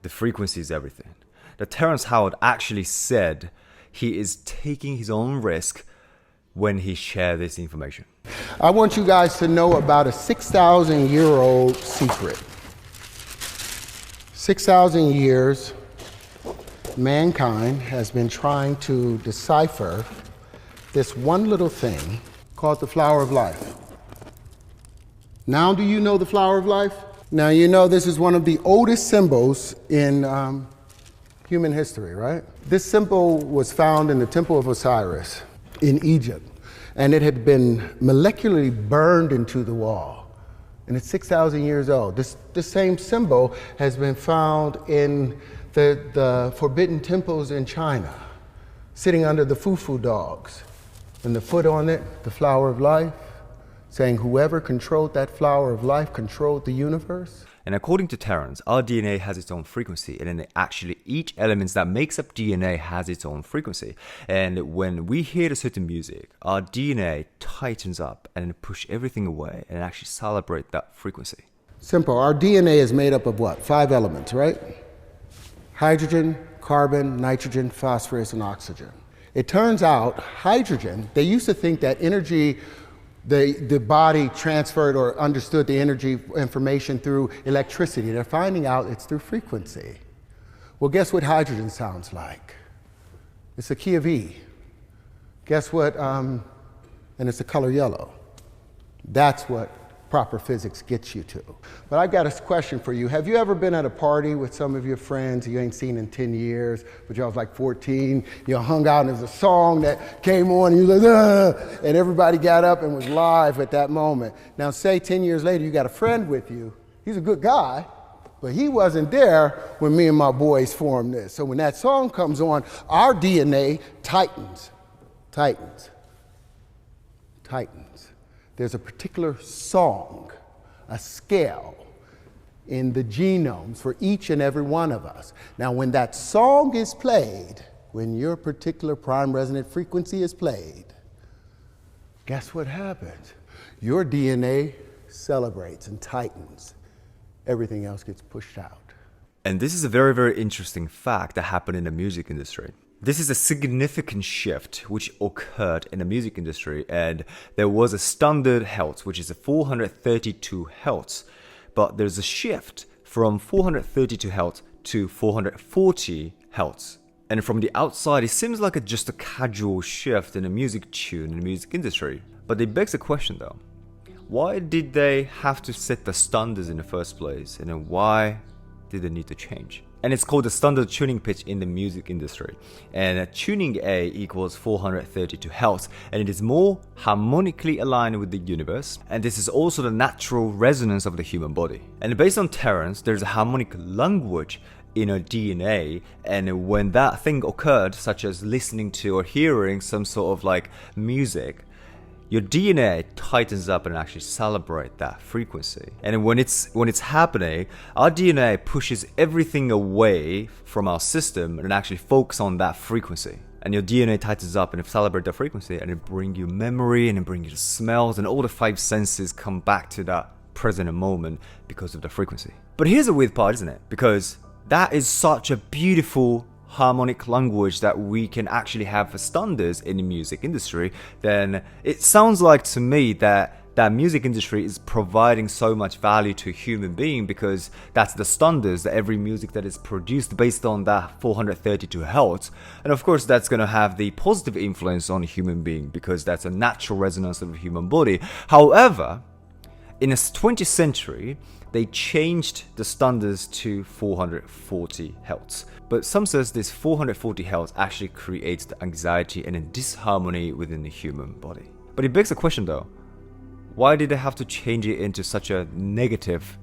the frequency is everything. That Terrence Howard actually said he is taking his own risk when he shared this information. I want you guys to know about a 6,000-year-old secret. 6,000 years, mankind has been trying to decipher this one little thing called the flower of life. Now, do you know the flower of life? Now, you know this is one of the oldest symbols in human history, right? This symbol was found in the Temple of Osiris in Egypt, and it had been molecularly burned into the wall. And it's 6,000 years old. This same symbol has been found in the forbidden temples in China, sitting under the fufu dogs. And the foot on it, the flower of life, saying whoever controlled that flower of life controlled the universe. And according to Terrence, our DNA has its own frequency, and then actually each element that makes up DNA has its own frequency. And when we hear a certain music, our DNA tightens up and push everything away and actually celebrate that frequency. Simple. Our DNA is made up of what? 5 elements, right? Hydrogen, carbon, nitrogen, phosphorus, and oxygen. It turns out hydrogen, they used to think that energy, the body transferred or understood the energy information through electricity. They're finding out it's through frequency. Well, guess what hydrogen sounds like? It's a key of E. Guess what? And it's the color yellow. That's what proper physics gets you to. But I got a question for you. Have you ever been at a party with some of your friends you ain't seen in 10 years, but y'all was like 14, you hung out and there's a song that came on and you was like, ah, and everybody got up and was live at that moment. Now say 10 years later you got a friend with you. He's a good guy, but he wasn't there when me and my boys formed this. So when that song comes on, our DNA tightens. There's a particular song, a scale in the genomes for each and every one of us. Now, when that song is played, when your particular prime resonant frequency is played, guess what happens? Your DNA celebrates and tightens. Everything else gets pushed out. And this is a very, very interesting fact that happened in the music industry. This is a significant shift which occurred in the music industry, and there was a standard hertz, which is a 432 hertz, but there's a shift from 432 hertz to 440 hertz. And from the outside, it seems like just a casual shift in the music tune in the music industry. But it begs the question though, why did they have to set the standards in the first place, and then why did they need to change? And it's called the standard tuning pitch in the music industry. And tuning A equals 432 hertz, and it is more harmonically aligned with the universe. And this is also the natural resonance of the human body. And based on Terrence, there's a harmonic language in our DNA, and when that thing occurred, such as listening to or hearing some sort of like music, your DNA tightens up and actually celebrate that frequency. And when it's happening, our DNA pushes everything away from our system and actually focus on that frequency. And your DNA tightens up and it celebrates that frequency, and it brings you memory, and it brings you the smells, and all the 5 senses come back to that present moment because of the frequency. But here's the weird part, isn't it? Because that is such a beautiful harmonic language that we can actually have for standards in the music industry, then it sounds like to me that music industry is providing so much value to a human being, because that's the standards, that every music that is produced based on that 432 hertz. And of course that's going to have the positive influence on a human being, because that's a natural resonance of the human body. However, in the 20th century, they changed the standards to 440 hertz. But some says this 440 hertz actually creates the anxiety and a disharmony within the human body. But it begs the question though, why did they have to change it into such a negative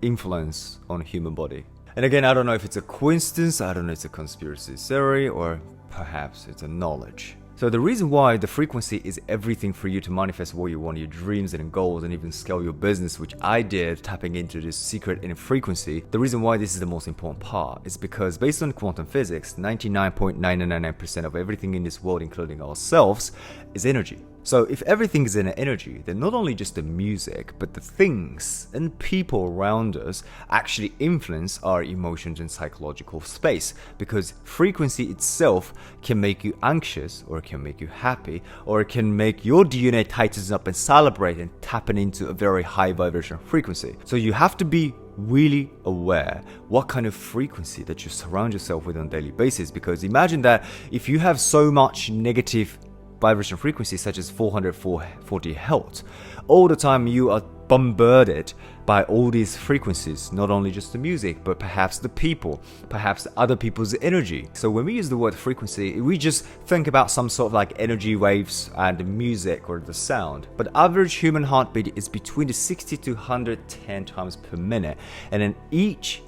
influence on the human body? And again, I don't know if it's a coincidence, I don't know if it's a conspiracy theory, or perhaps it's a knowledge. So the reason why the frequency is everything for you to manifest what you want, your dreams and goals, and even scale your business, which I did, tapping into this secret in frequency, the reason why this is the most important part is because based on quantum physics, 99.999% of everything in this world, including ourselves, is energy. So if everything is in an energy, then not only just the music, but the things and people around us actually influence our emotions and psychological space, because frequency itself can make you anxious, or it can make you happy, or it can make your DNA tighten up and celebrate and tapping into a very high vibration frequency. So you have to be really aware what kind of frequency that you surround yourself with on a daily basis, because imagine that if you have so much negative vibration frequency such as 440 hertz, all the time you are bombarded by all these frequencies, not only just the music, but perhaps the people, perhaps other people's energy. So when we use the word frequency, we just think about some sort of like energy waves and the music or the sound. But the average human heartbeat is between the 60 to 110 times per minute, and then each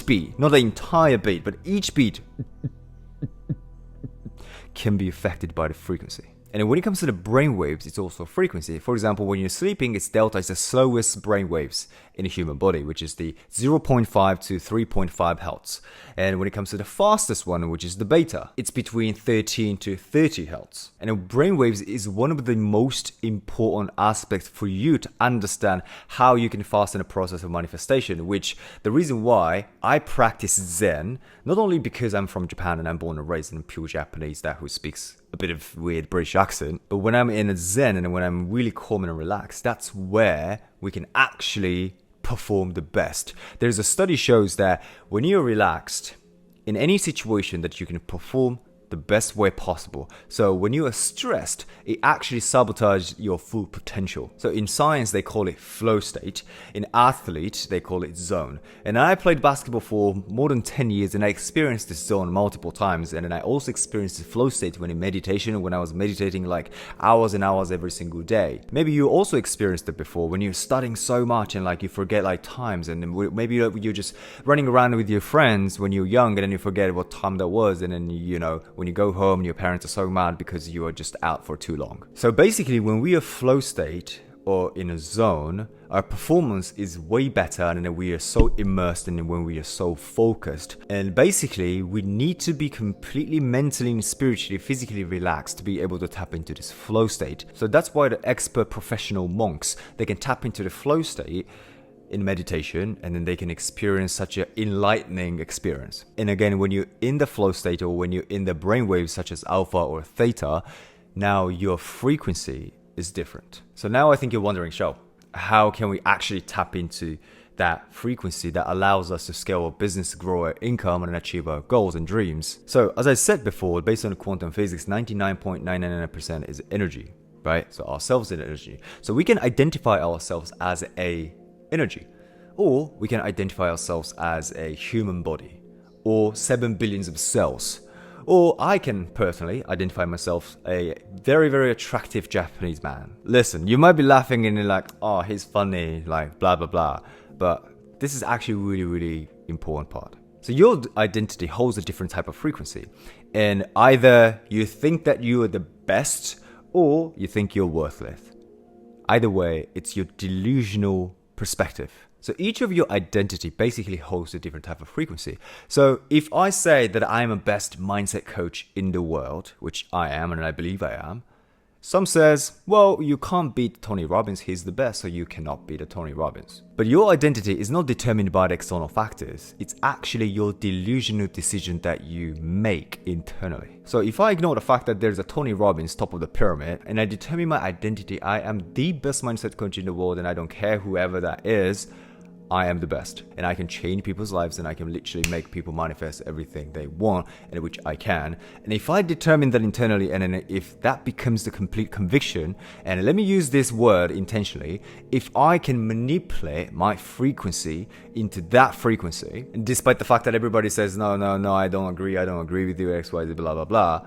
beat, not the entire beat, but each beat can be affected by the frequency. And when it comes to the brain waves, it's also frequency. For example, when you're sleeping, its delta is the slowest brain waves in the human body, which is the 0.5 to 3.5 hertz. And when it comes to the fastest one, which is the beta, it's between 13 to 30 hertz. And the brain waves is one of the most important aspects for you to understand how you can fasten the process of manifestation, which the reason why I practice Zen, not only because I'm from Japan and I'm born and raised in pure Japanese that who speaks a bit of weird British accent, but when I'm in a Zen and when I'm really calm and relaxed, that's where we can actually perform the best. There's a study shows that when you're relaxed in any situation that you can perform the best way possible. So when you are stressed, it actually sabotages your full potential. So in science, they call it flow state. In athlete, they call it zone. And I played basketball for more than 10 years and I experienced this zone multiple times. And then I also experienced the flow state when in meditation, when I was meditating like hours and hours every single day. Maybe you also experienced it before when you're studying so much and like you forget like times, and then maybe you're just running around with your friends when you're young and then you forget what time that was, and then when you go home, your parents are so mad because you are just out for too long. So basically, when we are flow state or in a zone, our performance is way better, and then we are so immersed and when we are so focused. And basically, we need to be completely mentally and spiritually, physically relaxed to be able to tap into this flow state. So that's why the expert professional monks, they can tap into the flow state in meditation, and then they can experience such an enlightening experience. And again, when you're in the flow state or when you're in the brainwaves such as alpha or theta, now your frequency is different. So now I think you're wondering, Shao, how can we actually tap into that frequency that allows us to scale our business, grow our income, and achieve our goals and dreams? So as I said before, based on quantum physics, 99.999% is energy, right? So ourselves is energy. So we can identify ourselves as a energy, or we can identify ourselves as a human body, or 7 billions of cells, or I can personally identify myself a very, very attractive Japanese man. Listen, you might be laughing and you're like, oh, he's funny, like blah, blah, blah. But this is actually really, really important part. So your identity holds a different type of frequency. And either you think that you are the best or you think you're worthless. Either way, it's your delusional perspective. So each of your identity basically holds a different type of frequency. So if I say that I'm a best mindset coach in the world, which I am and I believe I am, some says, well, you can't beat Tony Robbins, he's the best, so you cannot beat a Tony Robbins. But your identity is not determined by the external factors. It's actually your delusional decision that you make internally. So if I ignore the fact that there's a Tony Robbins top of the pyramid and I determine my identity, I am the best mindset coach in the world and I don't care whoever that is, I am the best, and I can change people's lives, and I can literally make people manifest everything they want, and which I can. And if I determine that internally, and then if that becomes the complete conviction, and let me use this word intentionally, if I can manipulate my frequency into that frequency, and despite the fact that everybody says, no, I don't agree with you, X, Y, Z, blah, blah, blah,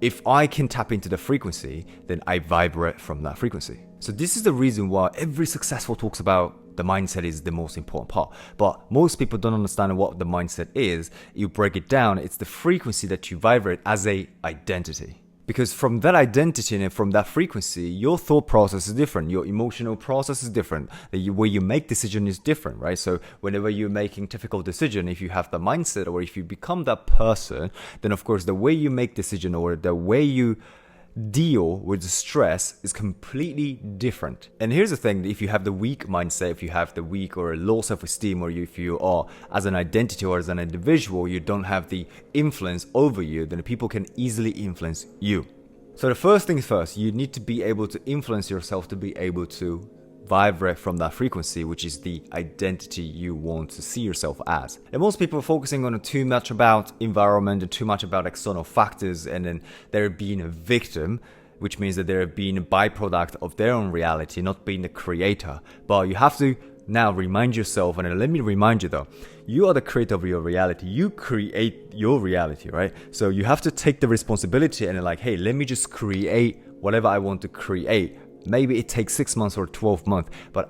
if I can tap into the frequency, then I vibrate from that frequency. So this is the reason why every successful talks about the mindset is the most important part. But most people don't understand what the mindset is. You break it down, it's the frequency that you vibrate as a identity. Because from that identity and from that frequency, your thought process is different. Your emotional process is different. The way you make decision is different, right? So whenever you're making difficult decision, if you have the mindset or if you become that person, then of course the way you make decision or the way you deal with the stress is completely different. And here's the thing, if you have the weak mindset, if you have the weak or low self-esteem, or if you are as an identity or as an individual, you don't have the influence over you, then people can easily influence you. So the first things first, you need to be able to influence yourself to be able to vibrate from that frequency, which is the identity you want to see yourself as. And most people are focusing on too much about environment and too much about external factors, and then they're being a victim, which means that they're being a byproduct of their own reality, not being the creator. But you have to now remind yourself, and let me remind you though, you are the creator of your reality. You create your reality, right? So you have to take the responsibility and like, hey, let me just create whatever I want to create. Maybe it takes 6 months or 12 months, but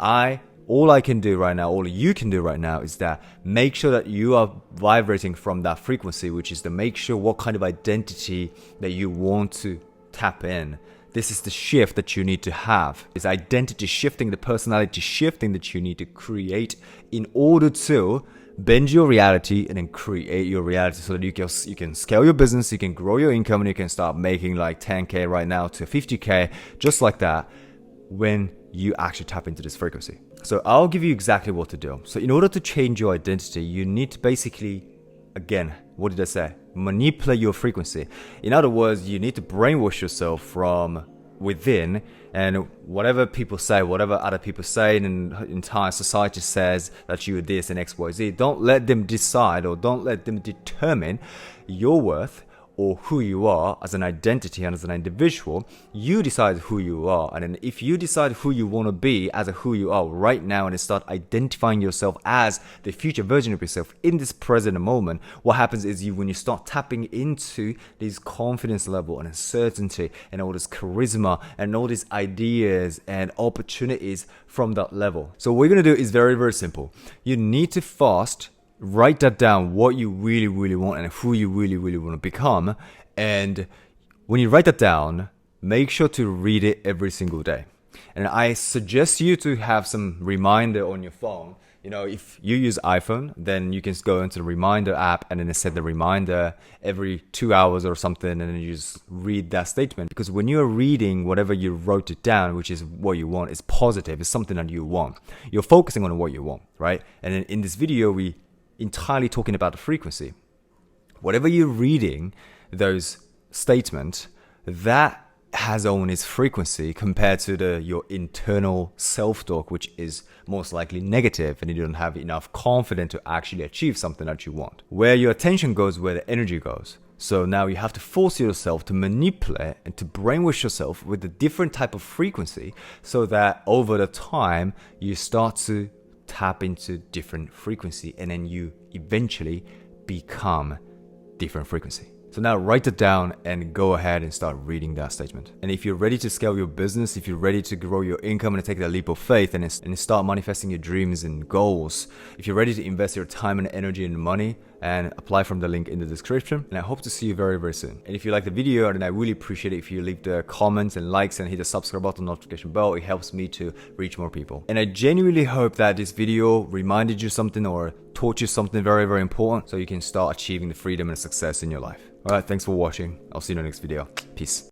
all I can do right now, all you can do right now is that make sure that you are vibrating from that frequency, which is to make sure what kind of identity that you want to tap in. This is the shift that you need to have. It's identity shifting, the personality shifting that you need to create in order to bend your reality and then create your reality so that you can scale your business, you can grow your income, and you can start making like 10K right now to 50K, just like that, when you actually tap into this frequency. So I'll give you exactly what to do. So in order to change your identity, you need to basically, again, what did I say? Manipulate your frequency. In other words, you need to brainwash yourself from within, and whatever people say, whatever other people say, and entire society says that you are this and XYZ, don't let them decide or don't let them determine your worth or who you are as an identity and as an individual. You decide who you are. And then if you decide who you want to be as who you are right now and start identifying yourself as the future version of yourself in this present moment, what happens is when you start tapping into this confidence level and uncertainty and all this charisma and all these ideas and opportunities from that level. So what we're going to do is very, very simple. You need to first write that down, what you really, really want and who you really, really want to become. And when you write that down, make sure to read it every single day. And I suggest you to have some reminder on your phone. You know, if you use iPhone, then you can go into the reminder app and then set the reminder every 2 hours or something, and then you just read that statement. Because when you're reading whatever you wrote it down, which is what you want, is positive, it's something that you want. You're focusing on what you want, right? And then in this video, we entirely talking about the frequency. Whatever you're reading, those statements, that has on its frequency compared to your internal self-talk, which is most likely negative, and you don't have enough confidence to actually achieve something that you want. Where your attention goes, where the energy goes. So now you have to force yourself to manipulate and to brainwash yourself with a different type of frequency, so that over the time you start to tap into different frequency, and then you eventually become different frequency. So now write it down and go ahead and start reading that statement. And if you're ready to scale your business, if you're ready to grow your income and take that leap of faith and start manifesting your dreams and goals, if you're ready to invest your time and energy and money, and apply from the link in the description. And I hope to see you very, very soon. And if you like the video, then I really appreciate it if you leave the comments and likes and hit the subscribe button, notification bell. It helps me to reach more people. And I genuinely hope that this video reminded you something or taught you something very, very important, so you can start achieving the freedom and success in your life. All right, thanks for watching. I'll see you in the next video. Peace.